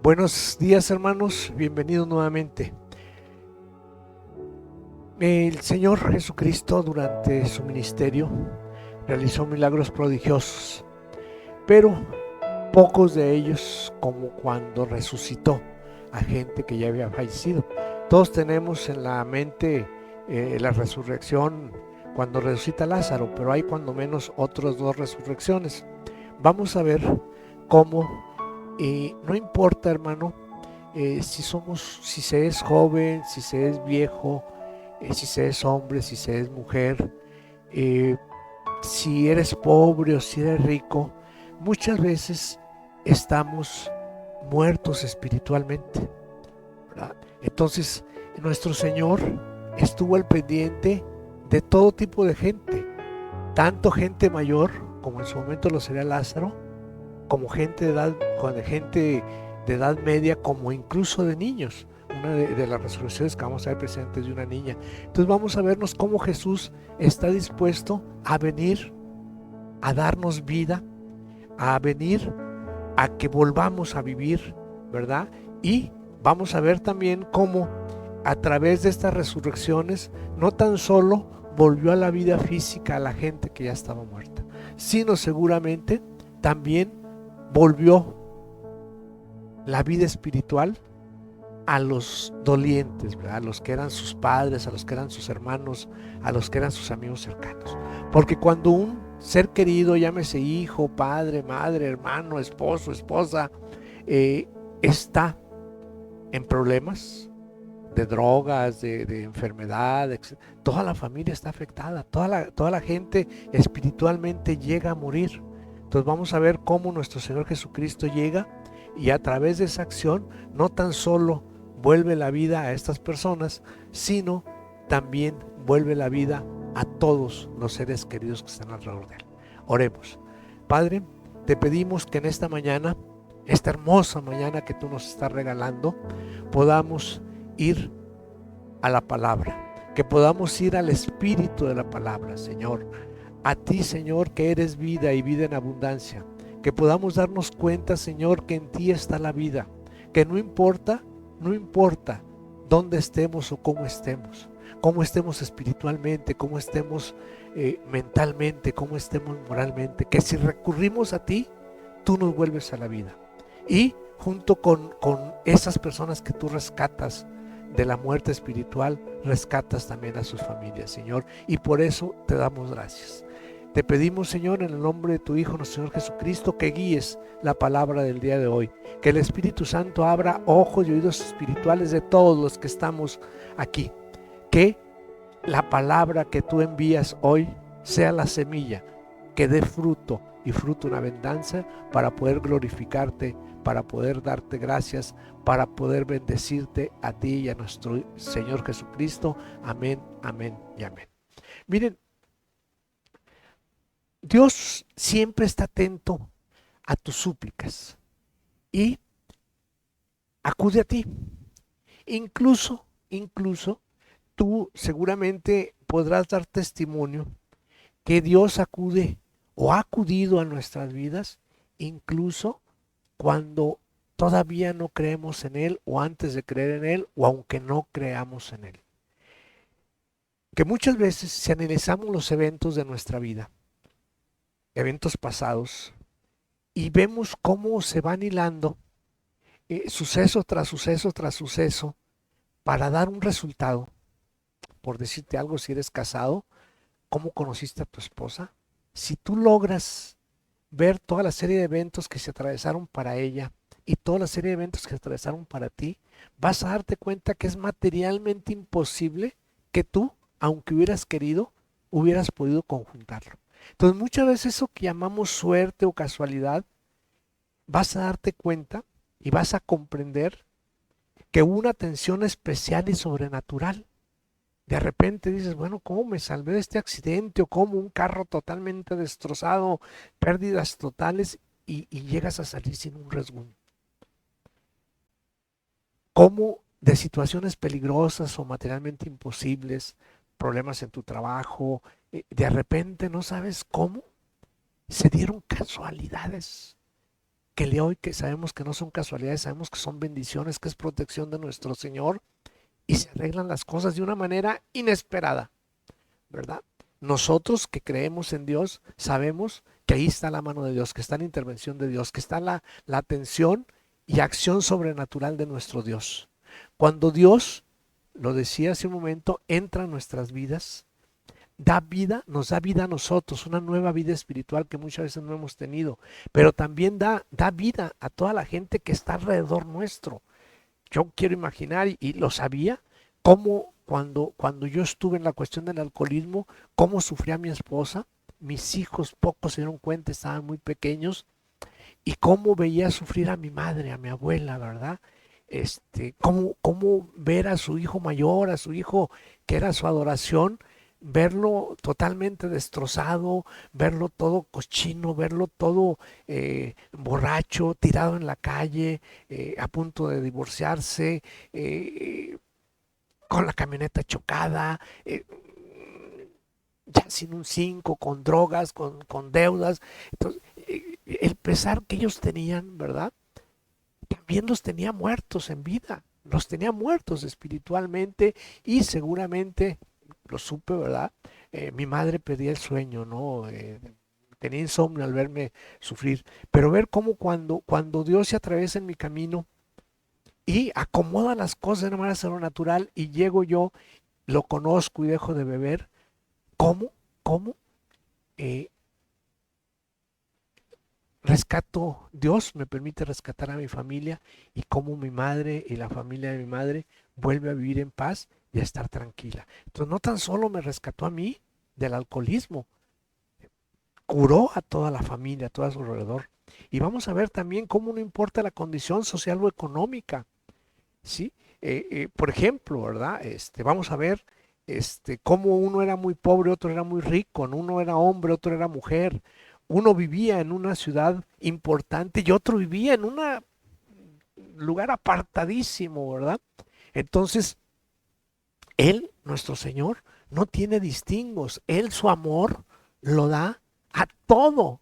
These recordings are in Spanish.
Buenos días, hermanos, bienvenidos nuevamente. El Señor Jesucristo durante su ministerio realizó milagros prodigiosos, pero pocos de ellos como cuando resucitó a gente que ya había fallecido. Todos tenemos en la mente la resurrección cuando resucita Lázaro, pero hay cuando menos otras dos resurrecciones. Vamos a ver cómo, no importa, hermano, si se es joven, si se es viejo, si se es hombre, si se es mujer, eh, si eres pobre o si eres rico, muchas veces estamos muertos espiritualmente, ¿verdad? Entonces, nuestro Señor estuvo al pendiente de todo tipo de gente, tanto gente mayor, como en su momento lo sería Lázaro, como gente de edad media, como incluso de niños. Una de las resurrecciones que vamos a ver presente es de una niña. Entonces vamos a vernos cómo Jesús está dispuesto a venir a darnos vida, a venir a que volvamos a vivir, ¿verdad? Y vamos a ver también cómo a través de estas resurrecciones no tan solo volvió a la vida física a la gente que ya estaba muerta, sino seguramente también volvió la vida espiritual a los dolientes, ¿verdad? A los que eran sus padres, a los que eran sus hermanos, a los que eran sus amigos cercanos. Porque cuando un ser querido, llámese hijo, padre, madre, hermano, esposo, esposa, está en problemas de drogas, de enfermedad, etc., toda la familia está afectada, toda la gente espiritualmente llega a morir. Entonces vamos a ver cómo nuestro Señor Jesucristo llega y a través de esa acción no tan solo vuelve la vida a estas personas, sino también vuelve la vida a todos los seres queridos que están alrededor de él. Oremos. Padre, te pedimos que en esta mañana, esta hermosa mañana que tú nos estás regalando, podamos ir a la palabra, que podamos ir al espíritu de la palabra, Señor. A ti, Señor, que eres vida y vida en abundancia, que podamos darnos cuenta, Señor, que en ti está la vida, que no importa dónde estemos o cómo estemos espiritualmente, cómo estemos mentalmente, cómo estemos moralmente, que si recurrimos a ti, tú nos vuelves a la vida. Y junto con esas personas que tú rescatas de la muerte espiritual, rescatas también a sus familias, Señor, y por eso te damos gracias. Te pedimos, Señor, en el nombre de tu Hijo, nuestro Señor Jesucristo, que guíes la palabra del día de hoy, que el Espíritu Santo abra ojos y oídos espirituales de todos los que estamos aquí, que la palabra que tú envías hoy sea la semilla que dé fruto y fruto en abundancia para poder glorificarte, para poder darte gracias, para poder bendecirte a ti y a nuestro Señor Jesucristo. Amén, amén y amén. Miren, Dios siempre está atento a tus súplicas y acude a ti. Incluso tú seguramente podrás dar testimonio que Dios acude o ha acudido a nuestras vidas, incluso cuando todavía no creemos en Él o antes de creer en Él o aunque no creamos en Él. Que muchas veces si analizamos los eventos de nuestra vida, eventos pasados, y vemos cómo se van hilando suceso tras suceso tras suceso para dar un resultado. Por decirte algo, si eres casado, ¿cómo conociste a tu esposa? Si tú logras ver toda la serie de eventos que se atravesaron para ella y toda la serie de eventos que se atravesaron para ti, vas a darte cuenta que es materialmente imposible que tú, aunque hubieras querido, hubieras podido conjuntarlo. Entonces muchas veces eso que llamamos suerte o casualidad, vas a darte cuenta y vas a comprender que hubo una atención especial y sobrenatural. De repente dices, bueno, ¿cómo me salvé de este accidente? O cómo un carro totalmente destrozado, pérdidas totales y llegas a salir sin un rasguño. ¿Cómo de situaciones peligrosas o materialmente imposibles, problemas en tu trabajo, de repente no sabes cómo se dieron casualidades? que le hoy que sabemos que no son casualidades, sabemos que son bendiciones, que es protección de nuestro Señor y se arreglan las cosas de una manera inesperada, ¿verdad? Nosotros que creemos en Dios sabemos que ahí está la mano de Dios, que está la intervención de Dios, que está la atención y acción sobrenatural de nuestro Dios. Cuando Dios, lo decía hace un momento, entra en nuestras vidas, da vida, nos da vida a nosotros, una nueva vida espiritual que muchas veces no hemos tenido, pero también da vida a toda la gente que está alrededor nuestro. Yo quiero imaginar, y lo sabía, cómo cuando yo estuve en la cuestión del alcoholismo, cómo sufría mi esposa, mis hijos pocos se dieron cuenta, estaban muy pequeños, y cómo veía sufrir a mi madre, a mi abuela, ¿verdad? Cómo ver a su hijo mayor, a su hijo que era su adoración, verlo totalmente destrozado, verlo todo cochino, verlo todo borracho, tirado en la calle, a punto de divorciarse, eh, con la camioneta chocada, ya sin un 5, con drogas, con deudas. Entonces, el pesar que ellos tenían, ¿verdad? También los tenía muertos en vida, los tenía muertos espiritualmente y seguramente, lo supe, ¿verdad? Mi madre pedía el sueño, ¿no? Tenía insomnio al verme sufrir, pero ver cómo cuando Dios se atraviesa en mi camino y acomoda las cosas de una manera sobrenatural y llego yo, lo conozco y dejo de beber, ¿cómo eh, rescato, Dios me permite rescatar a mi familia y cómo mi madre y la familia de mi madre vuelve a vivir en paz y a estar tranquila? Entonces no tan solo me rescató a mí del alcoholismo, curó a toda la familia, a todo a su alrededor. Y vamos a ver también cómo no importa la condición social o económica, ¿sí? Por ejemplo, ¿verdad? Vamos a ver cómo uno era muy pobre, otro era muy rico, ¿no? Uno era hombre, otro era mujer. Uno vivía en una ciudad importante y otro vivía en un lugar apartadísimo, ¿verdad? Entonces, Él, nuestro Señor, no tiene distingos. Él su amor lo da a todo,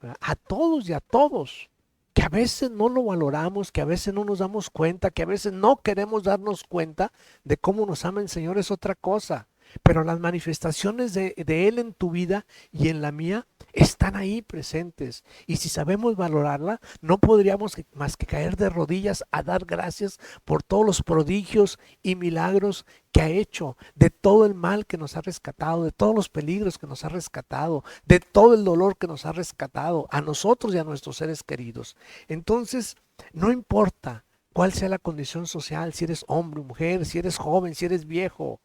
¿verdad? A todos y a todos. Que a veces no lo valoramos, que a veces no nos damos cuenta, que a veces no queremos darnos cuenta de cómo nos ama el Señor es otra cosa. Pero las manifestaciones de Él en tu vida y en la mía están ahí presentes. Y si sabemos valorarla, no podríamos más que caer de rodillas a dar gracias por todos los prodigios y milagros que ha hecho, de todo el mal que nos ha rescatado, de todos los peligros que nos ha rescatado, de todo el dolor que nos ha rescatado, a nosotros y a nuestros seres queridos. Entonces, no importa cuál sea la condición social, si eres hombre o mujer, si eres joven, si eres viejo,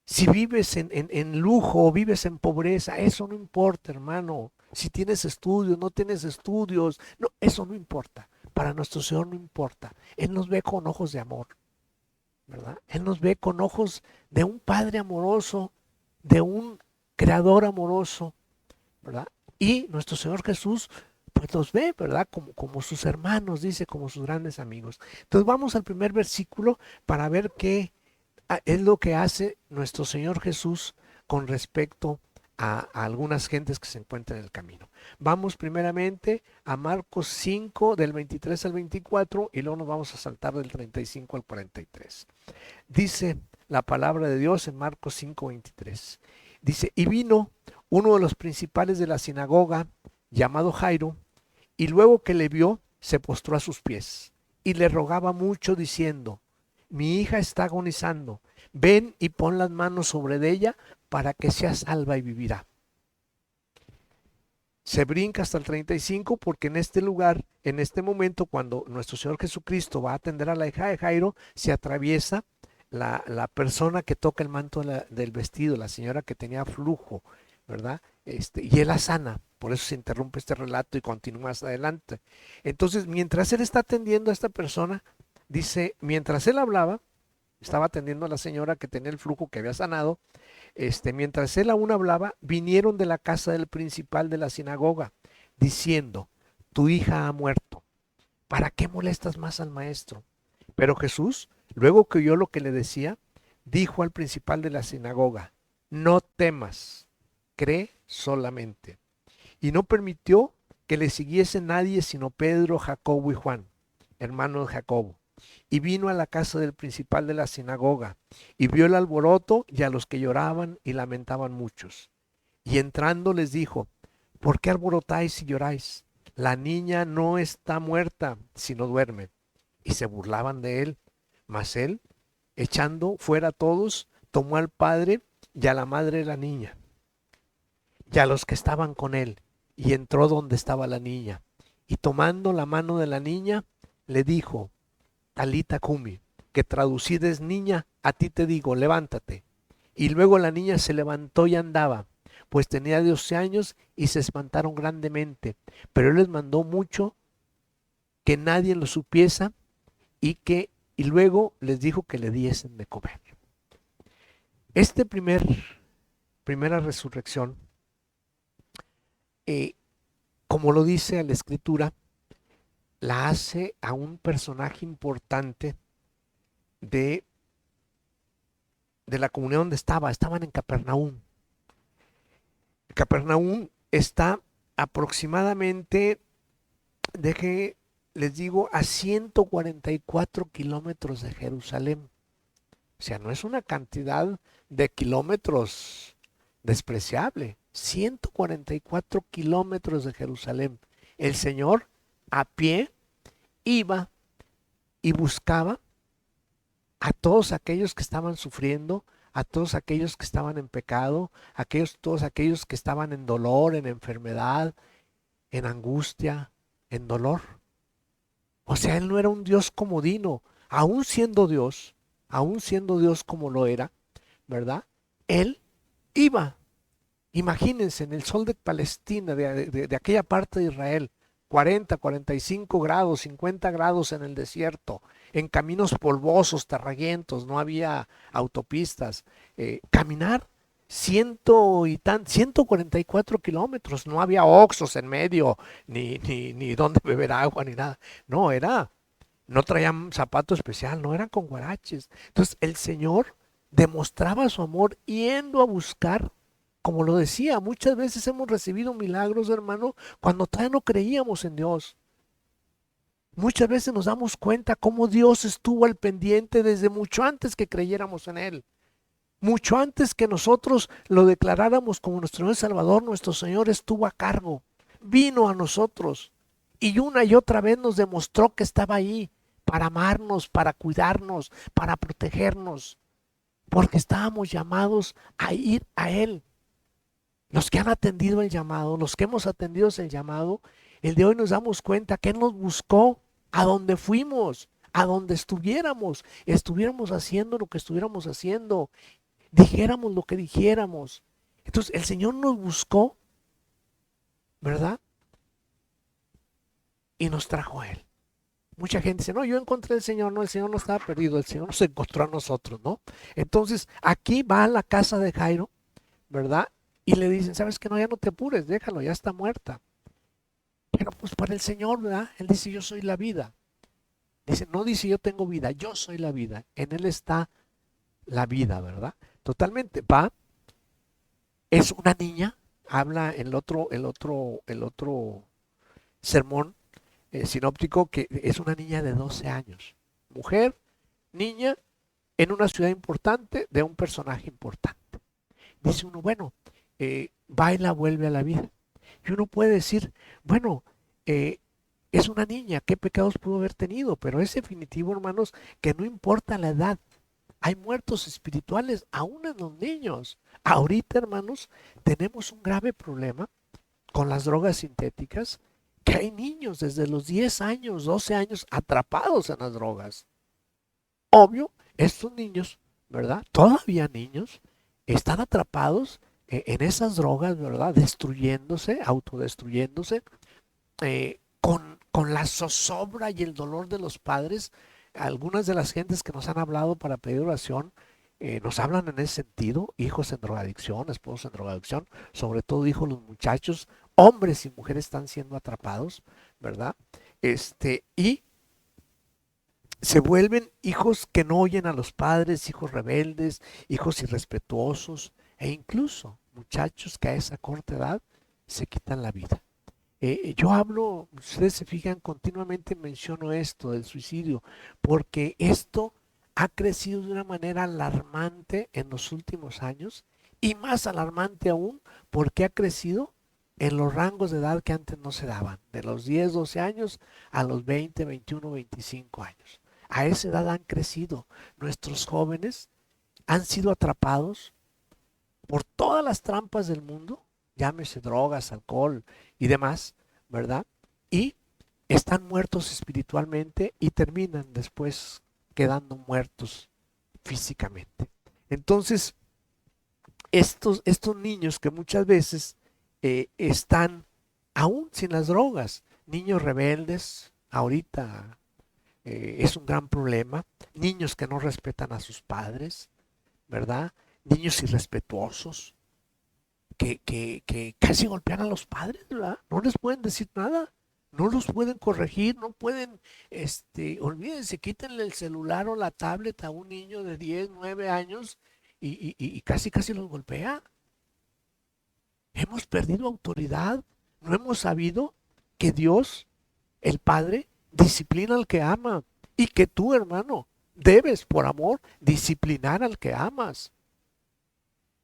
si vives en lujo o vives en pobreza, eso no importa, hermano. Si tienes estudios, no tienes estudios, no, eso no importa. Para nuestro Señor no importa. Él nos ve con ojos de amor, ¿verdad? Él nos ve con ojos de un Padre amoroso, de un Creador amoroso, ¿verdad? Y nuestro Señor Jesús, pues los ve, ¿verdad? Como sus hermanos, dice, como sus grandes amigos. Entonces vamos al primer versículo para ver qué es lo que hace nuestro Señor Jesús con respecto a algunas gentes que se encuentran en el camino. Vamos primeramente a Marcos 5 del 23 al 24 y luego nos vamos a saltar del 35 al 43. Dice la palabra de Dios en Marcos 5, 23. Dice, y vino uno de los principales de la sinagoga, llamado Jairo, y luego que le vio, se postró a sus pies y le rogaba mucho diciendo, mi hija está agonizando, ven y pon las manos sobre ella para que sea salva y vivirá. Se brinca hasta el 35 porque en este lugar, en este momento, cuando nuestro Señor Jesucristo va a atender a la hija de Jairo, se atraviesa la persona que toca el manto del vestido, la señora que tenía flujo, ¿verdad? Y él la sana. Por eso se interrumpe este relato y continúa más adelante. Entonces, mientras él está atendiendo a esta persona, dice, mientras él hablaba, estaba atendiendo a la señora que tenía el flujo que había sanado, mientras él aún hablaba, vinieron de la casa del principal de la sinagoga, diciendo, tu hija ha muerto, ¿para qué molestas más al maestro? Pero Jesús, luego que oyó lo que le decía, dijo al principal de la sinagoga, no temas, cree solamente. Y no permitió que le siguiese nadie sino Pedro, Jacobo y Juan, hermanos de Jacobo. Y vino a la casa del principal de la sinagoga, y vio el alboroto y a los que lloraban y lamentaban muchos. Y entrando les dijo: ¿por qué alborotáis y lloráis? La niña no está muerta, sino duerme. Y se burlaban de él. Mas él, echando fuera a todos, tomó al padre y a la madre de la niña, y a los que estaban con él, y entró donde estaba la niña. Y tomando la mano de la niña, le dijo: Talita Kumi, que traducida es: niña, a ti te digo, levántate. Y luego la niña se levantó y andaba, pues tenía 12 años, y se espantaron grandemente. Pero él les mandó mucho que nadie lo supiese, y luego les dijo que le diesen de comer. Este primera resurrección, como lo dice la escritura, la hace a un personaje importante de la comunidad donde estaban en Capernaum. Capernaum está aproximadamente, les digo, a 144 kilómetros de Jerusalén. O sea, no es una cantidad de kilómetros despreciable. 144 kilómetros de Jerusalén. El Señor a pie iba y buscaba a todos aquellos que estaban sufriendo, a todos aquellos que estaban en pecado, todos aquellos que estaban en dolor, en enfermedad, en angustia, en dolor. O sea, Él no era un Dios comodino, aún siendo Dios como lo era, ¿verdad? Él iba. Imagínense, en el sol de Palestina, de aquella parte de Israel, 40, 45 grados, 50 grados en el desierto, en caminos polvosos, terraguentos, no había autopistas. Caminar 144 kilómetros, no había oxos en medio, ni dónde beber agua, ni nada. No traían zapato especial, no eran con guaraches. Entonces el Señor demostraba su amor yendo a buscar. Como lo decía, muchas veces hemos recibido milagros, hermano, cuando todavía no creíamos en Dios. Muchas veces nos damos cuenta cómo Dios estuvo al pendiente desde mucho antes que creyéramos en Él. Mucho antes que nosotros lo declaráramos como nuestro Dios Salvador, nuestro Señor estuvo a cargo. Vino a nosotros y una y otra vez nos demostró que estaba ahí para amarnos, para cuidarnos, para protegernos, porque estábamos llamados a ir a Él. Los que han atendido el llamado, los que hemos atendido el llamado, el de hoy nos damos cuenta que Él nos buscó a donde fuimos, a donde estuviéramos haciendo lo que estuviéramos haciendo, dijéramos lo que dijéramos. Entonces el Señor nos buscó, ¿verdad? Y nos trajo a Él. Mucha gente dice: no, yo encontré al Señor. No, el Señor no estaba perdido, el Señor nos encontró a nosotros, ¿no? Entonces aquí va a la casa de Jairo, ¿verdad? Y le dicen: ¿sabes qué? No, ya no te apures, déjalo, ya está muerta. Pero pues para el Señor, ¿verdad? Él dice: yo soy la vida. Dice, no dice yo tengo vida, yo soy la vida. En Él está la vida, ¿verdad? Totalmente. Va, es una niña, habla el otro sermón sinóptico, que es una niña de 12 años. Mujer, niña, en una ciudad importante, de un personaje importante. Dice uno, bueno, va y la vuelve a la vida. Y uno puede decir, bueno, es una niña, ¿qué pecados pudo haber tenido? Pero es definitivo, hermanos, que no importa la edad. Hay muertos espirituales aún en los niños. Ahorita, hermanos, tenemos un grave problema con las drogas sintéticas, que hay niños desde los 10 años, 12 años atrapados en las drogas. Obvio, estos niños, ¿verdad? Todavía niños, están atrapados en esas drogas, ¿verdad? Destruyéndose, autodestruyéndose, con la zozobra y el dolor de los padres. Algunas de las gentes que nos han hablado para pedir oración, nos hablan en ese sentido: hijos en drogadicción, esposos en drogadicción, sobre todo hijos los muchachos, hombres y mujeres están siendo atrapados, ¿verdad? Y se vuelven hijos que no oyen a los padres, hijos rebeldes, hijos irrespetuosos, e incluso muchachos que a esa corta edad se quitan la vida. Yo hablo, ustedes se fijan, continuamente menciono esto del suicidio, porque esto ha crecido de una manera alarmante en los últimos años y más alarmante aún porque ha crecido en los rangos de edad que antes no se daban, de los 10, 12 años a los 20, 21, 25 años. A esa edad han crecido. Nuestros jóvenes han sido atrapados por todas las trampas del mundo, llámese drogas, alcohol y demás, ¿verdad? Y están muertos espiritualmente y terminan después quedando muertos físicamente. Entonces, estos niños que muchas veces están aún sin las drogas, niños rebeldes, ahorita es un gran problema, niños que no respetan a sus padres, ¿verdad? Niños irrespetuosos, que casi golpean a los padres, ¿verdad? No les pueden decir nada, no los pueden corregir, no pueden, olvídense, quítenle el celular o la tablet a un niño de 10, 9 años y casi los golpea. Hemos perdido autoridad, no hemos sabido que Dios, el Padre, disciplina al que ama y que tú, hermano, debes, por amor, disciplinar al que amas.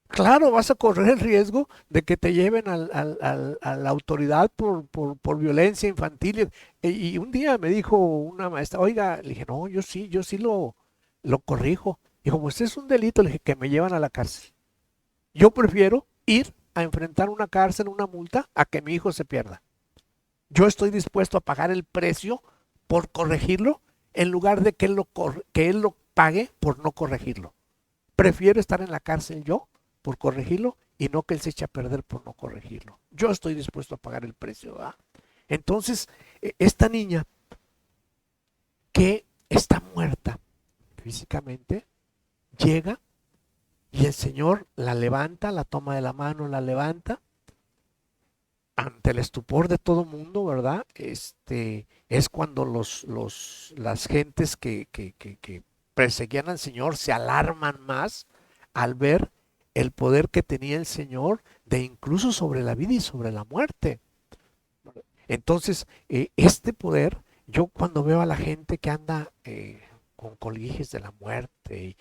Claro, vas a correr el riesgo de que te lleven a la autoridad por violencia infantil. Y un día me dijo una maestra, oiga, le dije, no, yo sí lo corrijo. Dijo, pues es un delito, le dije, que me llevan a la cárcel. Yo prefiero ir a enfrentar una cárcel, una multa, a que mi hijo se pierda. Yo estoy dispuesto a pagar el precio por corregirlo en lugar de que él lo pague por no corregirlo. Prefiero estar en la cárcel yo por corregirlo y no que él se eche a perder por no corregirlo. Yo estoy dispuesto a pagar el precio, ¿verdad? Entonces, esta niña que está muerta físicamente, llega y el Señor la levanta, la toma de la mano, la levanta ante el estupor de todo mundo, ¿verdad? Es cuando las gentes que perseguían al Señor se alarman más al ver el poder que tenía el Señor de incluso sobre la vida y sobre la muerte. Entonces, este poder, yo cuando veo a la gente que anda con colguijes de la muerte, y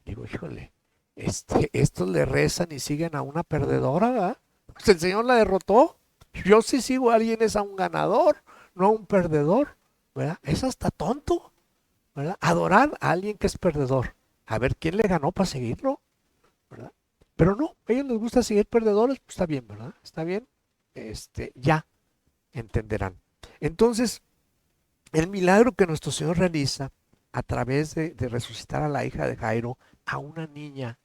digo, híjole, estos le rezan y siguen a una perdedora, ¿verdad? Pues el Señor la derrotó. Yo sí sigo a alguien es a un ganador, no a un perdedor, ¿verdad? Es hasta tonto, ¿verdad? Adorar a alguien que es perdedor. A ver quién le ganó para seguirlo, ¿verdad? Pero no, a ellos les gusta seguir perdedores, pues está bien, ¿verdad? Está bien, ya entenderán. Entonces, el milagro que nuestro Señor realiza a través de resucitar a la hija de Jairo, a una niña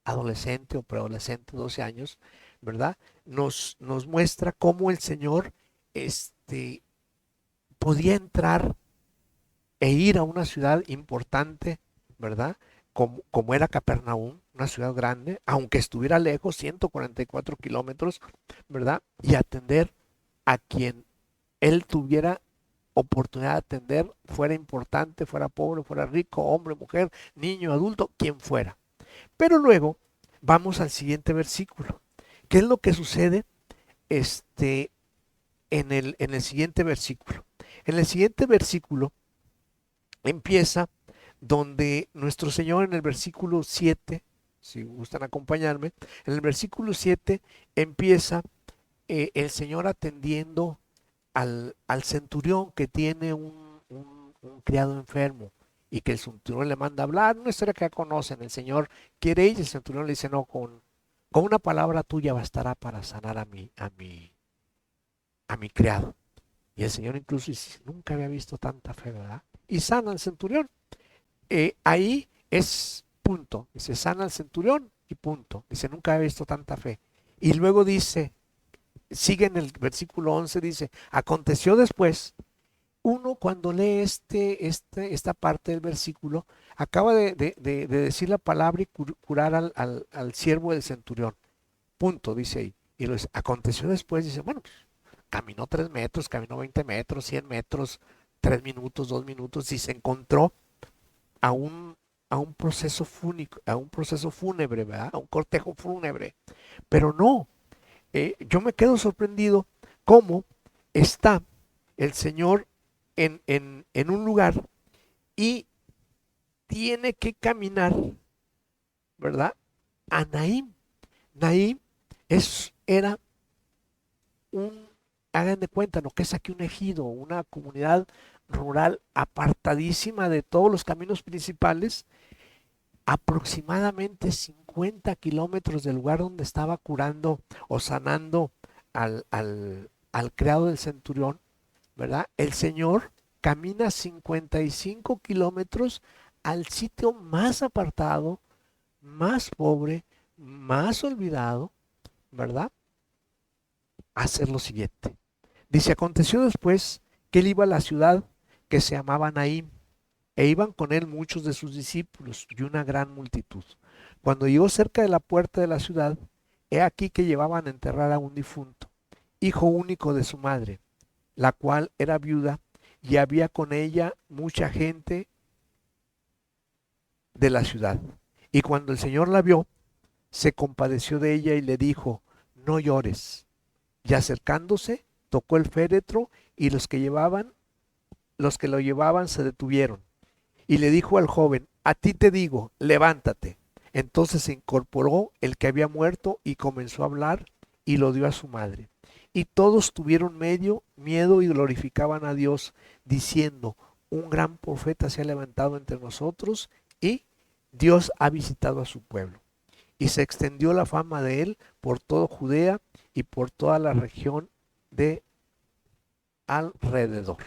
adolescente o preadolescente, 12 años, ¿verdad? Nos muestra cómo el Señor podía entrar e ir a una ciudad importante, ¿verdad? Como era Capernaum, una ciudad grande, aunque estuviera lejos, 144 kilómetros, ¿verdad? Y atender a quien él tuviera oportunidad de atender, fuera importante, fuera pobre, fuera rico, hombre, mujer, niño, adulto, quien fuera. Pero luego vamos al siguiente versículo. ¿Qué es lo que sucede en el siguiente versículo? En el siguiente versículo empieza donde nuestro Señor en el versículo 7, si gustan acompañarme, en el versículo 7 empieza el Señor atendiendo al centurión que tiene un criado enfermo y que el centurión le manda a hablar, una historia que ya conocen, el Señor quiere ir y el centurión le dice, no, con una palabra tuya bastará para sanar a mi criado. Y el Señor incluso dice, nunca había visto tanta fe, ¿verdad? Y sana al centurión. Ahí es punto. Dice, sana al centurión y punto. Dice, nunca había visto tanta fe. Y luego dice, sigue en el versículo 11, dice, aconteció después, uno cuando lee esta parte del versículo, acaba de decir la palabra y curar al siervo del centurión. Punto, dice ahí. Y lo dice, aconteció después, dice, bueno, pues, caminó 3 metros, caminó 20 metros, 100 metros, 3 minutos, 2 minutos, y se encontró a un, a un proceso fúnico, a un proceso fúnebre, ¿verdad? A un cortejo fúnebre. Pero no, yo me quedo sorprendido cómo está el Señor en un lugar y tiene que caminar, ¿verdad? A Naim. Naim era hagan de cuenta, lo que es aquí un ejido, una comunidad rural apartadísima de todos los caminos principales, aproximadamente 50 kilómetros del lugar donde estaba curando o sanando al criado del centurión, ¿verdad? El Señor camina 55 kilómetros al sitio más apartado, más pobre, más olvidado, ¿verdad? A hacer lo siguiente. Dice, aconteció después que él iba a la ciudad que se llamaba Naim, e iban con él muchos de sus discípulos y una gran multitud. Cuando llegó cerca de la puerta de la ciudad, he aquí que llevaban a enterrar a un difunto, hijo único de su madre, la cual era viuda, y había con ella mucha gente de la ciudad. Y cuando el Señor la vio, se compadeció de ella y le dijo, no llores. Y acercándose, tocó el féretro, y los que lo llevaban se detuvieron. Y le dijo al joven, a ti te digo, levántate. Entonces se incorporó el que había muerto y comenzó a hablar y lo dio a su madre. Y todos tuvieron miedo y glorificaban a Dios, diciendo, un gran profeta se ha levantado entre nosotros y Dios ha visitado a su pueblo. Y se extendió la fama de él por toda Judea y por toda la región de alrededor.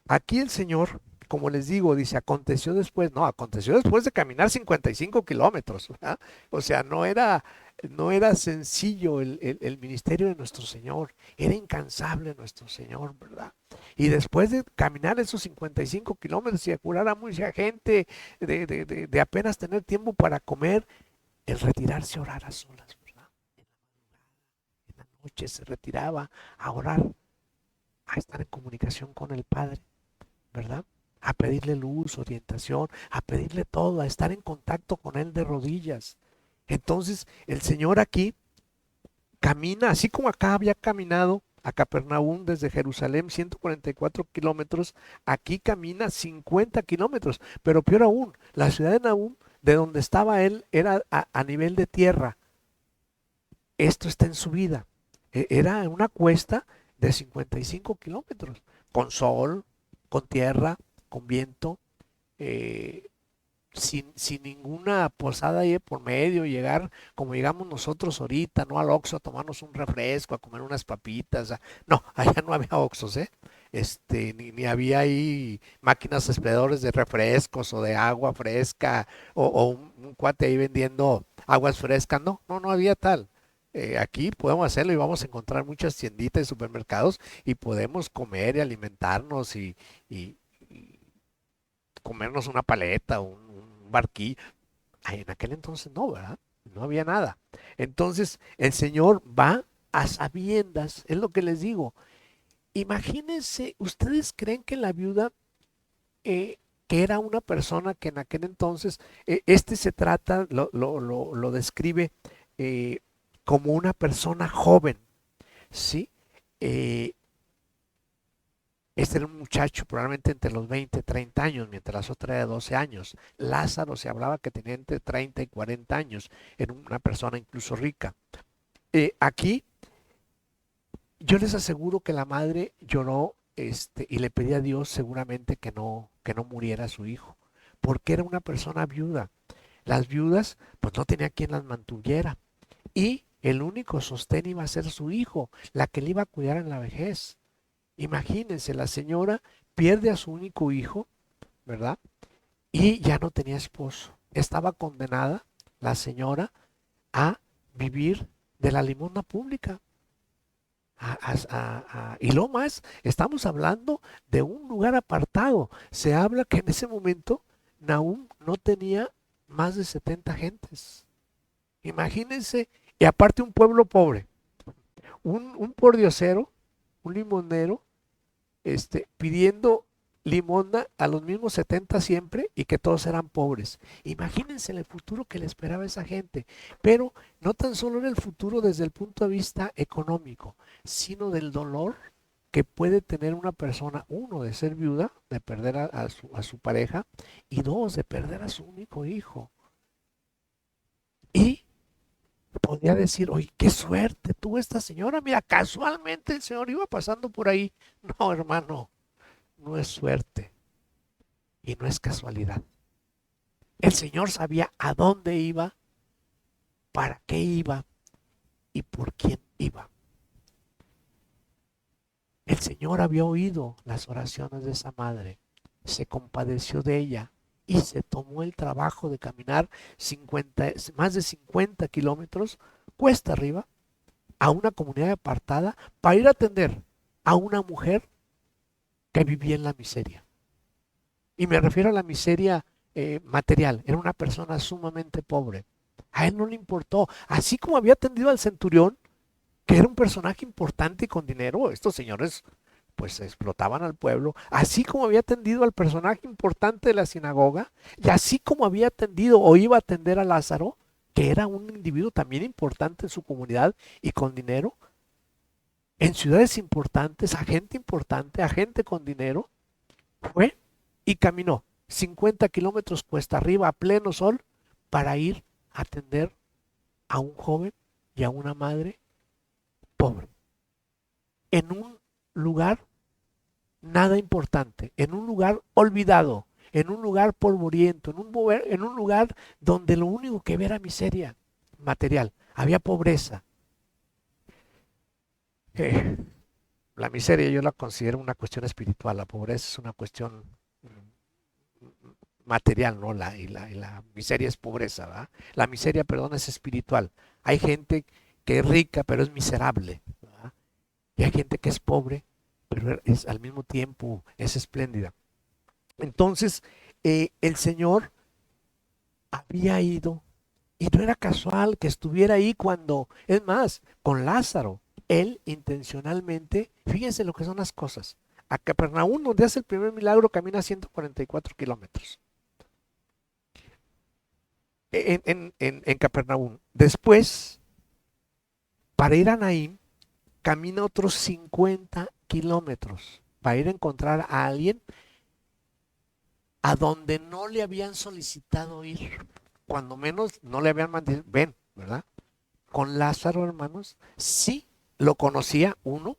Aquí el Señor, como les digo, dice, aconteció después de caminar 55 kilómetros, ¿verdad? O sea, no era sencillo el ministerio de nuestro Señor, era incansable nuestro Señor, ¿verdad? Y después de caminar esos 55 kilómetros y a curar a mucha gente, de apenas tener tiempo para comer, el retirarse a orar a solas, ¿verdad? En la noche se retiraba a orar, a estar en comunicación con el Padre, ¿verdad? A pedirle luz, orientación, a pedirle todo, a estar en contacto con Él de rodillas. Entonces, el Señor aquí camina, así como acá había caminado a Capernaum desde Jerusalén 144 kilómetros, aquí camina 50 kilómetros, pero peor aún, la ciudad de Nahum, de donde estaba él, era a nivel de tierra. Esto está en subida. Era una cuesta de 55 kilómetros, con sol, con tierra, con viento, eh, sin ninguna posada ahí por medio, llegar como llegamos nosotros ahorita, no al Oxxo a tomarnos un refresco, a comer unas papitas. No, allá no había Oxxos, ni había ahí máquinas expendedores de refrescos o de agua fresca o un cuate ahí vendiendo aguas frescas. No había tal. Aquí podemos hacerlo y vamos a encontrar muchas tienditas y supermercados y podemos comer y alimentarnos y comernos una paleta, un barquillo. Ay, en aquel entonces no, ¿verdad? No había nada. Entonces el Señor va a sabiendas, es lo que les digo. Imagínense, ¿ustedes creen que la viuda, que era una persona que en aquel entonces, se trata, lo describe eh, como una persona joven, ¿sí? Eh, Este era un muchacho probablemente entre los 20 30 años, mientras la otra era de 12 años. Lázaro se hablaba que tenía entre 30 y 40 años, era una persona incluso rica. Aquí yo les aseguro que la madre lloró, y le pedía a Dios seguramente que no muriera su hijo, porque era una persona viuda. Las viudas pues no tenía quien las mantuviera y el único sostén iba a ser su hijo, la que le iba a cuidar en la vejez. Imagínense, la señora pierde a su único hijo, ¿verdad? Y ya no tenía esposo. Estaba condenada, la señora, a vivir de la limosna pública. Y lo más, estamos hablando de un lugar apartado. Se habla que en ese momento Nahum no tenía más de 70 gentes. Imagínense, y aparte un pueblo pobre, un pordiosero, un limonero, pidiendo limosna a los mismos 70 siempre y que todos eran pobres. Imagínense el futuro que le esperaba a esa gente. Pero no tan solo era el futuro desde el punto de vista económico, sino del dolor que puede tener una persona, uno, de ser viuda, de perder a su pareja, y dos, de perder a su único hijo. Y podía decir, oye, qué suerte tuvo esta señora, mira, casualmente el señor iba pasando por ahí. No, hermano, no es suerte y no es casualidad. El Señor sabía a dónde iba, para qué iba y por quién iba. El Señor había oído las oraciones de esa madre, se compadeció de ella y se tomó el trabajo de caminar más de 50 kilómetros cuesta arriba a una comunidad apartada para ir a atender a una mujer que vivía en la miseria. Y me refiero a la miseria material. Era una persona sumamente pobre. A él no le importó. Así como había atendido al centurión, que era un personaje importante y con dinero, estos señores pues explotaban al pueblo, así como había atendido al personaje importante de la sinagoga, y así como había atendido o iba a atender a Lázaro, que era un individuo también importante en su comunidad y con dinero, en ciudades importantes, a gente importante, a gente con dinero, fue y caminó 50 kilómetros cuesta arriba a pleno sol para ir a atender a un joven y a una madre pobre en un lugar nada importante, en un lugar olvidado, en un lugar polvoriento, en un lugar donde lo único que había era miseria material, había pobreza. Eh, la miseria yo la considero una cuestión espiritual, la pobreza es una cuestión material, ¿no? Y la miseria es pobreza, ¿verdad? La miseria, perdón, es espiritual. Hay gente que es rica, pero es miserable, ¿verdad? Y hay gente que es pobre, pero es, al mismo tiempo es espléndida. Entonces, el Señor había ido, y no era casual que estuviera ahí cuando, es más, con Lázaro, él intencionalmente, fíjense lo que son las cosas. A Capernaum, donde hace el primer milagro, camina 144 kilómetros. En Capernaum. Después, para ir a Naín, camina otros 50 kilómetros para ir a encontrar a alguien a donde no le habían solicitado ir. Cuando menos no le habían mandado, ven, ¿verdad? Con Lázaro, hermanos, sí lo conocía, uno.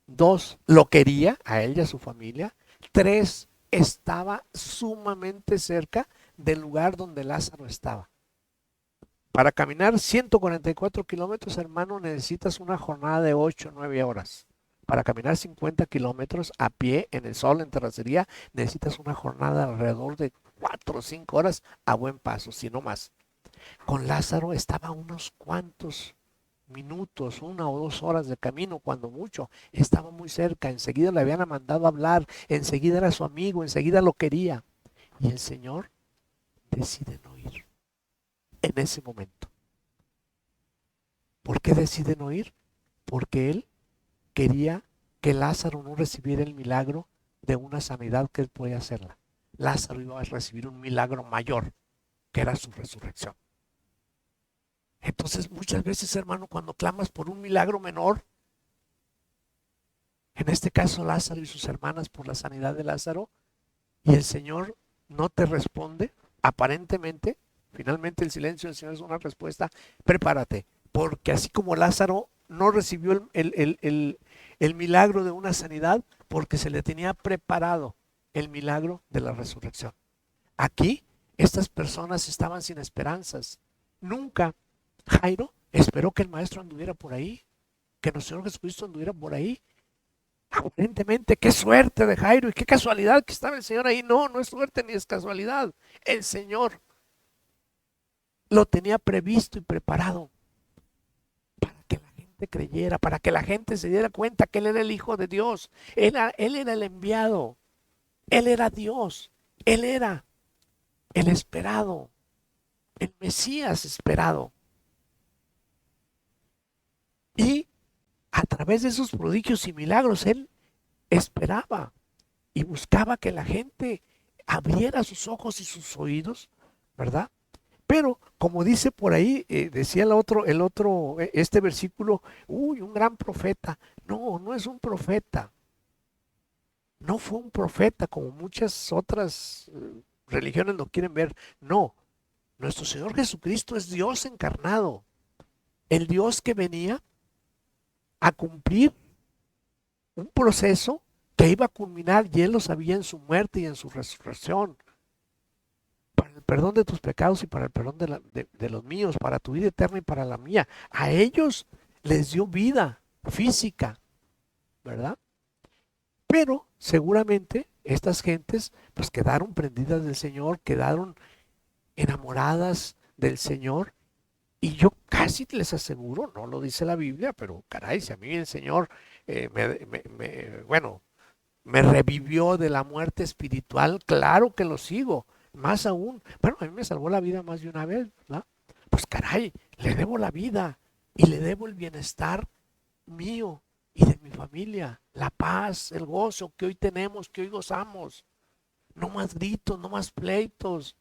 Dos, lo quería a él y a su familia. Tres, estaba sumamente cerca del lugar donde Lázaro estaba. Para caminar 144 kilómetros, hermano, necesitas una jornada de 8 o 9 horas. Para caminar 50 kilómetros a pie, en el sol, en terracería, necesitas una jornada alrededor de 4 o 5 horas a buen paso, si no más. Con Lázaro estaba a unos cuantos minutos, 1 o 2 horas de camino, cuando mucho. Estaba muy cerca, enseguida le habían mandado a hablar, enseguida era su amigo, enseguida lo quería. Y el Señor decide no ir en ese momento. ¿Por qué decide no ir? Porque él quería que Lázaro no recibiera el milagro de una sanidad que él podía hacerla. Lázaro iba a recibir un milagro mayor, que era su resurrección. Entonces, muchas veces, hermano, cuando clamas por un milagro menor, en este caso Lázaro y sus hermanas por la sanidad de Lázaro, y el Señor no te responde, aparentemente, finalmente el silencio del Señor es una respuesta, prepárate, porque así como Lázaro no recibió el milagro de una sanidad, porque se le tenía preparado el milagro de la resurrección. Aquí, estas personas estaban sin esperanzas. Nunca Jairo esperó que el maestro anduviera por ahí, que nuestro Señor Jesucristo anduviera por ahí. Aparentemente, qué suerte de Jairo y qué casualidad que estaba el Señor ahí. No, no es suerte ni es casualidad. El Señor lo tenía previsto y preparado para que la gente creyera, para que la gente se diera cuenta que Él era el Hijo de Dios. Él era el enviado. Él era Dios. Él era el esperado, el Mesías esperado. Y a través de esos prodigios y milagros, Él esperaba y buscaba que la gente abriera sus ojos y sus oídos, ¿verdad? Pero como dice por ahí, decía este versículo, uy, un gran profeta. No, no es un profeta. No fue un profeta como muchas otras religiones lo quieren ver. No, nuestro Señor Jesucristo es Dios encarnado. El Dios que venía a cumplir un proceso que iba a culminar, y Él lo sabía, en su muerte y en su resurrección, para el perdón de tus pecados y para el perdón de los míos, para tu vida eterna y para la mía. A ellos les dio vida física, ¿verdad? Pero seguramente estas gentes pues quedaron prendidas del Señor, quedaron enamoradas del Señor. Y yo casi les aseguro, no lo dice la Biblia, pero caray, si a mí el Señor bueno, me revivió de la muerte espiritual, claro que lo sigo. Más aún, bueno, a mí me salvó la vida más de una vez, ¿verdad? Pues caray, le debo la vida y le debo el bienestar mío y de mi familia, la paz, el gozo que hoy tenemos, que hoy gozamos. No más gritos, no más pleitos,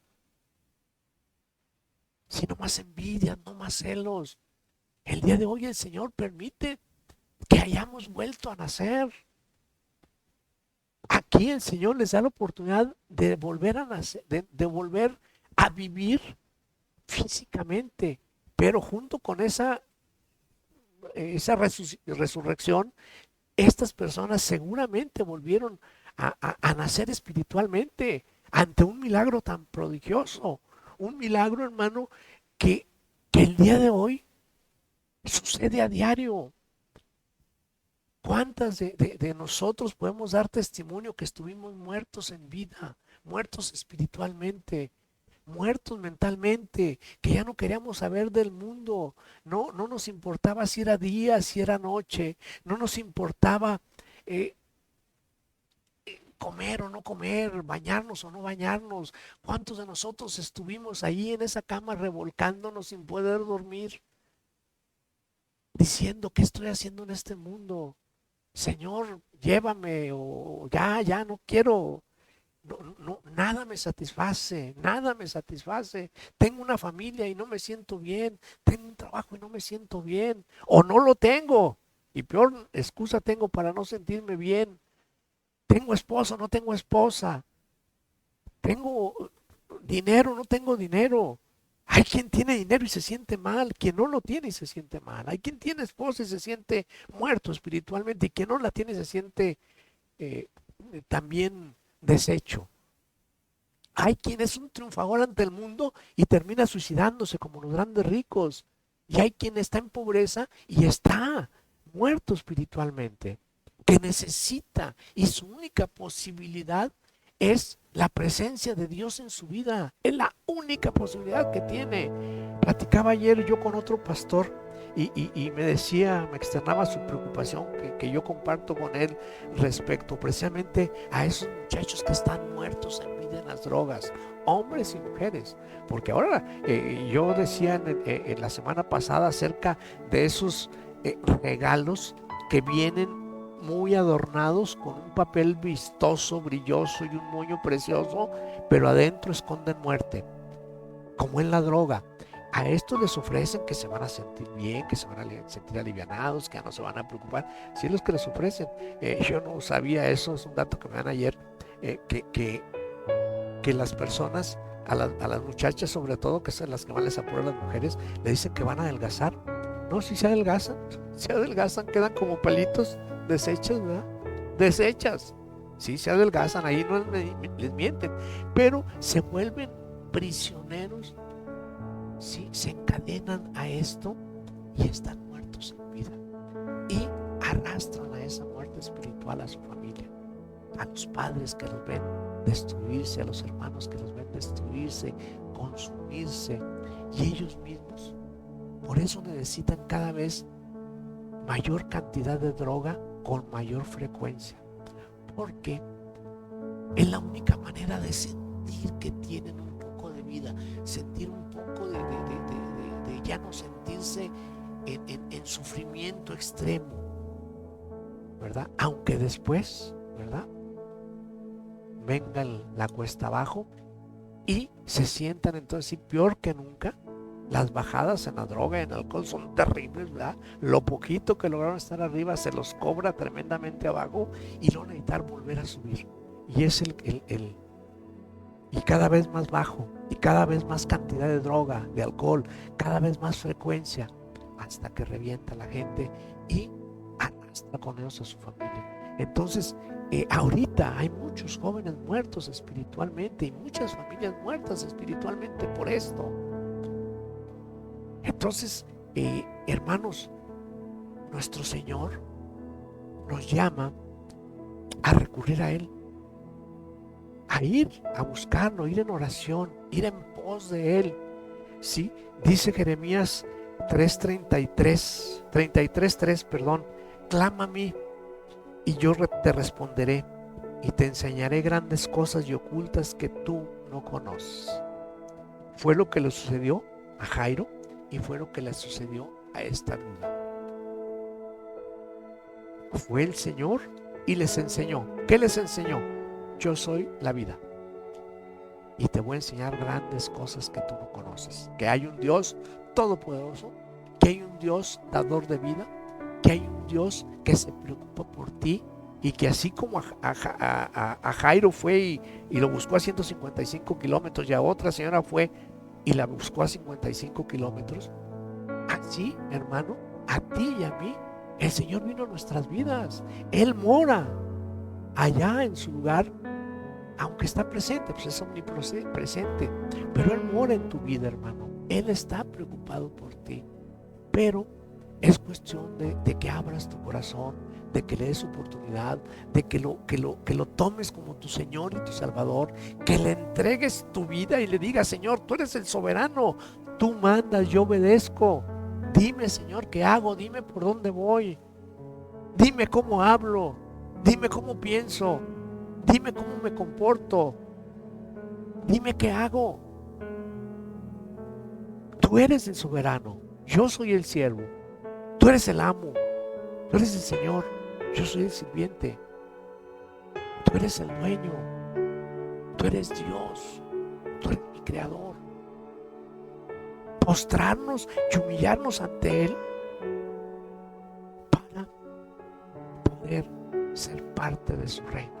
sino más envidia, no más celos. El día de hoy el Señor permite que hayamos vuelto a nacer. Aquí el Señor les da la oportunidad de volver a nacer, de volver a vivir físicamente, pero junto con esa resurrección, estas personas seguramente volvieron a nacer espiritualmente ante un milagro tan prodigioso. Un milagro, hermano, que, que el día de hoy sucede a diario. ¿Cuántas de nosotros podemos dar testimonio que estuvimos muertos en vida, muertos espiritualmente, muertos mentalmente, que ya no queríamos saber del mundo? No, no nos importaba si era día, si era noche, no nos importaba eh, comer o no comer, bañarnos o no bañarnos. ¿Cuántos de nosotros estuvimos ahí en esa cama revolcándonos sin poder dormir, diciendo qué estoy haciendo en este mundo? Señor, llévame, o ya no quiero, no, no, nada me satisface, nada me satisface. Tengo una familia y no me siento bien, tengo un trabajo y no me siento bien, o no lo tengo, y peor excusa tengo para no sentirme bien. Tengo esposo, no tengo esposa, tengo dinero, no tengo dinero. Hay quien tiene dinero y se siente mal, quien no lo tiene y se siente mal. Hay quien tiene esposa y se siente muerto espiritualmente, y quien no la tiene y se siente eh, también deshecho. Hay quien es un triunfador ante el mundo y termina suicidándose como los grandes ricos. Y hay quien está en pobreza y está muerto espiritualmente, que necesita, y su única posibilidad es la presencia de Dios en su vida. Es la única posibilidad que tiene. Platicaba ayer yo con otro pastor y me decía, me externaba su preocupación que yo comparto con él respecto precisamente a esos muchachos que están muertos en vida en las drogas, hombres y mujeres. Porque ahora yo decía en la semana pasada acerca de esos regalos que vienen muy adornados con un papel vistoso, brilloso y un moño precioso, pero adentro esconden muerte, como en la droga. A estos les ofrecen que se van a sentir bien, que se van a sentir alivianados, que ya no se van a preocupar. Si es los que les ofrecen. Yo no sabía eso, es un dato que me dan ayer, que las personas, a las muchachas sobre todo, que son las que más les apuran las mujeres, le dicen que van a adelgazar. No, si se adelgazan, se adelgazan, quedan como palitos deshechas, ¿verdad? Deshechas. Sí, se adelgazan, ahí no les mienten, pero se vuelven prisioneros, sí, se encadenan a esto y están muertos en vida. Y arrastran a esa muerte espiritual a su familia, a los padres que los ven destruirse, a los hermanos que los ven destruirse, consumirse, y ellos mismos. Por eso necesitan cada vez mayor cantidad de droga con mayor frecuencia, porque es la única manera de sentir que tienen un poco de vida, sentir un poco de ya no sentirse en sufrimiento extremo, ¿verdad? Aunque después, ¿verdad?, venga la cuesta abajo y se sientan entonces sí, peor que nunca. Las bajadas en la droga y en el alcohol son terribles, ¿verdad? Lo poquito que lograron estar arriba se los cobra tremendamente abajo y no necesitar volver a subir. Y es y cada vez más bajo, y cada vez más cantidad de droga, de alcohol, cada vez más frecuencia, hasta que revienta la gente y arrastra con ellos a su familia. Entonces, ahorita hay muchos jóvenes muertos espiritualmente y muchas familias muertas espiritualmente por esto. Entonces, hermanos, nuestro Señor nos llama a recurrir a Él, a ir a buscarlo, ir en oración, ir en pos de Él. ¿Sí? Dice Jeremías 33:3, perdón, clama a mí y yo te responderé y te enseñaré grandes cosas y ocultas que tú no conoces. Fue lo que le sucedió a Jairo y fue lo que le sucedió a esta viuda. Fue el Señor y les enseñó. ¿Qué les enseñó? Yo soy la vida y te voy a enseñar grandes cosas que tú no conoces. Que hay un Dios todopoderoso, que hay un Dios dador de vida, que hay un Dios que se preocupa por ti y que así como a Jairo fue y lo buscó a 155 kilómetros y a otra señora fue y la buscó a 55 kilómetros, así, hermano, a ti y a mí, el Señor vino a nuestras vidas. Él mora allá en su lugar, aunque está presente, pues es omnipresente, pero Él mora en tu vida, hermano. Él está preocupado por ti, pero es cuestión de que abras tu corazón, de que le des oportunidad, de que lo tomes como tu Señor y tu Salvador, que le entregues tu vida y le digas: Señor, tú eres el soberano, tú mandas, yo obedezco. Dime, Señor, qué hago, dime por dónde voy, dime cómo hablo, dime cómo pienso, dime cómo me comporto, dime qué hago. Tú eres el soberano, yo soy el siervo, tú eres el amo, tú eres el Señor, yo soy el sirviente, tú eres el dueño, tú eres Dios, tú eres mi creador. Postrarnos y humillarnos ante Él para poder ser parte de su reino.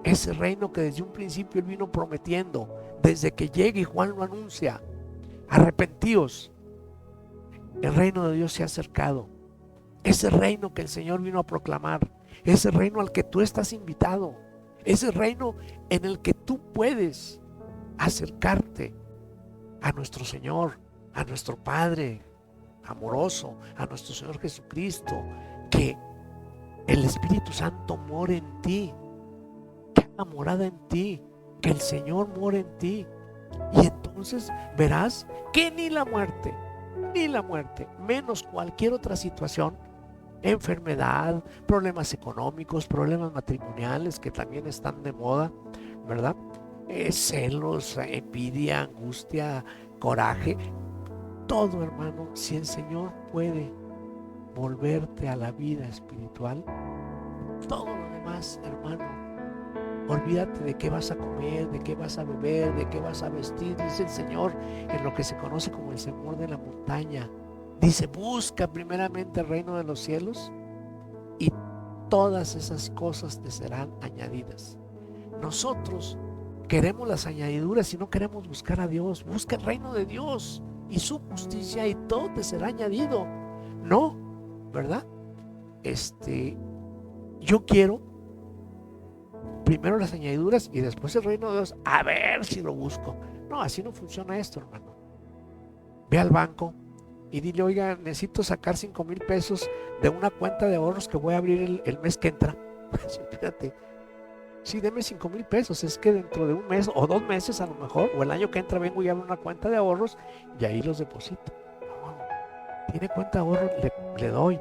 Ese reino que desde un principio Él vino prometiendo, desde que llegue y Juan lo anuncia: arrepentíos, el reino de Dios se ha acercado. Ese reino que el Señor vino a proclamar, ese reino al que tú estás invitado, ese reino en el que tú puedes acercarte a nuestro Señor, a nuestro Padre amoroso, a nuestro Señor Jesucristo, que el Espíritu Santo more en ti, que haga morada en ti, que el Señor more en ti. Y entonces verás que ni la muerte, menos cualquier otra situación, enfermedad, problemas económicos, problemas matrimoniales que también están de moda, ¿verdad? Celos, envidia, angustia, coraje, todo, hermano, si el Señor puede volverte a la vida espiritual, todo lo demás, hermano, olvídate de qué vas a comer, de qué vas a beber, de qué vas a vestir. Dice el Señor en lo que se conoce como el sermón de la montaña. Dice: busca primeramente el reino de los cielos y todas esas cosas te serán añadidas. Nosotros queremos las añadiduras y no queremos buscar a Dios. Busca el reino de Dios y su justicia y todo te será añadido. No, ¿verdad? Yo quiero primero las añadiduras y después el reino de Dios, a ver si lo busco. No, así no funciona esto, hermano. Ve al banco y dile: oiga, necesito sacar 5,000 pesos de una cuenta de ahorros que voy a abrir el mes que entra. Fíjate, sí, deme 5,000 pesos, es que dentro de un mes o 2 meses a lo mejor, o el año que entra vengo y abro una cuenta de ahorros y ahí los deposito. No, tiene cuenta de ahorros, le doy.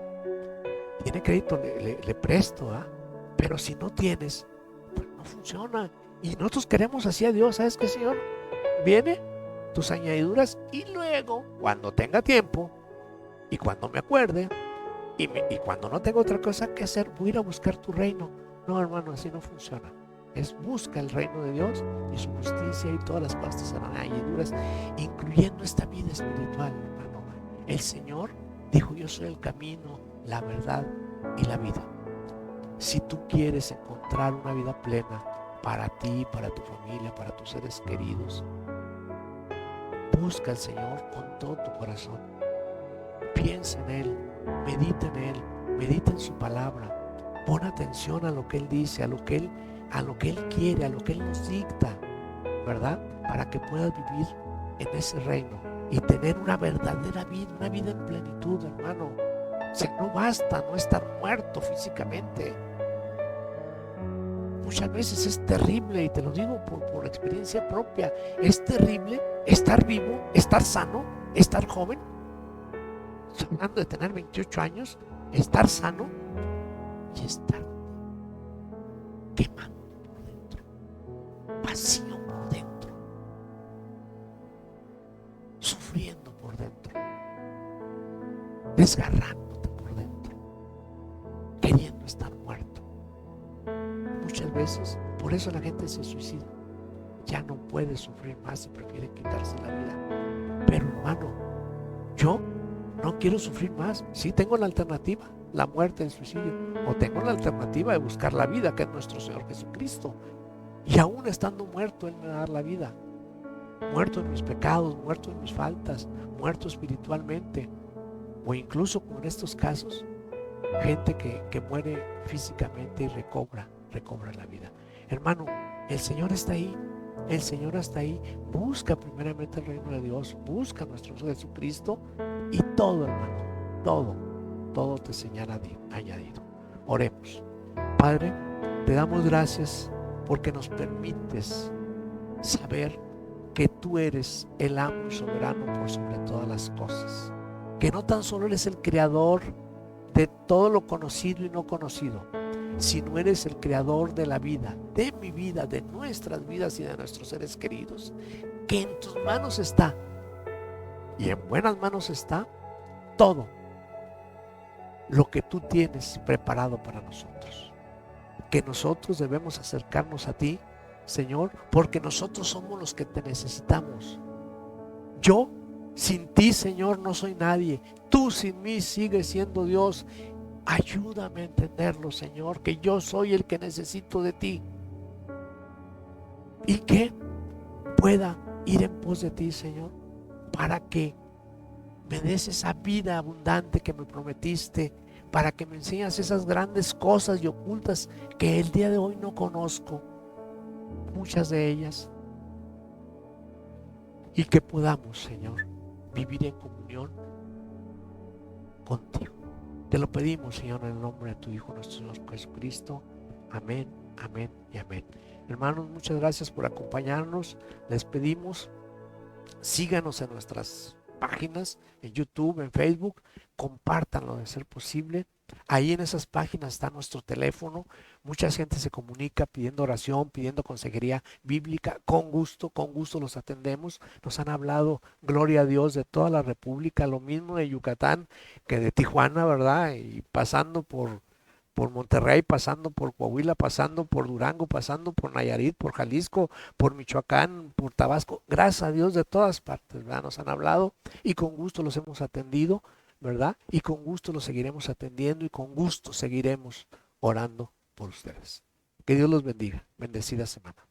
Tiene crédito, le presto, ¿ah? Pero si no tienes, pues no funciona. Y nosotros queremos así a Dios. ¿Sabes qué, Señor? Viene tus añadiduras y luego, cuando tenga tiempo y cuando me acuerde y cuando no tenga otra cosa que hacer, voy a ir a buscar tu reino. No, hermano, así no funciona. Es busca el reino de Dios y su justicia, y todas las cosas serán añadiduras, incluyendo esta vida espiritual, hermano. El Señor dijo: yo soy el camino, la verdad y la vida. Si tú quieres encontrar una vida plena para ti, para tu familia, para tus seres queridos, busca al Señor con todo tu corazón. Piensa en Él, medita en su palabra. Pon atención a lo que Él dice, a lo que Él quiere, a lo que Él nos dicta, ¿verdad? Para que puedas vivir en ese reino y tener una verdadera vida, una vida en plenitud, hermano. O sea, no basta no estar muerto físicamente. Muchas veces es terrible, y te lo digo por experiencia propia, es terrible estar vivo, estar sano, estar joven. Estoy hablando de tener 28 años, estar sano y estar quemando por dentro, vacío por dentro, sufriendo por dentro, desgarrándote por dentro, queriendo estar muerto. Muchas veces, por eso la gente se suicida. Ya no puede sufrir más y prefiere quitarse la vida. Pero hermano, yo no quiero sufrir más. Sí tengo la alternativa, la muerte, el suicidio, o tengo la alternativa de buscar la vida, que es nuestro Señor Jesucristo. Y aún estando muerto, Él me va a dar la vida. Muerto en mis pecados, muerto en mis faltas, muerto espiritualmente. O incluso, como en estos casos, gente que muere físicamente y recobra la vida. Hermano, el Señor está ahí. El Señor está ahí. Busca primeramente el reino de Dios. Busca a nuestro Señor Jesucristo, y todo, hermano, todo te será añadido. Oremos. Padre, te damos gracias porque nos permites saber que tú eres el amo y soberano por sobre todas las cosas. Que no tan solo eres el creador de todo lo conocido y no conocido, sino eres el creador de la vida, de mi vida, de nuestras vidas y de nuestros seres queridos. Que en tus manos está, y en buenas manos está, todo lo que tú tienes preparado para nosotros. Que nosotros debemos acercarnos a ti, Señor, porque nosotros somos los que te necesitamos. Yo sin ti, Señor, no soy nadie. Tú sin mí sigues siendo Dios. Ayúdame a entenderlo, Señor, que yo soy el que necesito de ti, y que pueda ir en pos de ti, Señor, para que me des esa vida abundante que me prometiste, para que me enseñes esas grandes cosas y ocultas que el día de hoy no conozco, muchas de ellas, y que podamos, Señor, vivir en comunión contigo. Te lo pedimos, Señor, en el nombre de tu Hijo, nuestro Señor Jesucristo. Amén, amén y amén. Hermanos, muchas gracias por acompañarnos. Les pedimos, síganos en nuestras páginas, en YouTube, en Facebook. Compártanlo de ser posible. Ahí en esas páginas está nuestro teléfono. Mucha gente se comunica pidiendo oración, pidiendo consejería bíblica. Con gusto los atendemos. Nos han hablado, gloria a Dios, de toda la República, lo mismo de Yucatán que de Tijuana, ¿verdad? Y pasando por Monterrey, pasando por Coahuila, pasando por Durango, pasando por Nayarit, por Jalisco, por Michoacán, por Tabasco. Gracias a Dios, de todas partes, ¿verdad? Nos han hablado y con gusto los hemos atendido, ¿verdad? Y con gusto los seguiremos atendiendo, y con gusto seguiremos orando por ustedes. Que Dios los bendiga. Bendecida semana.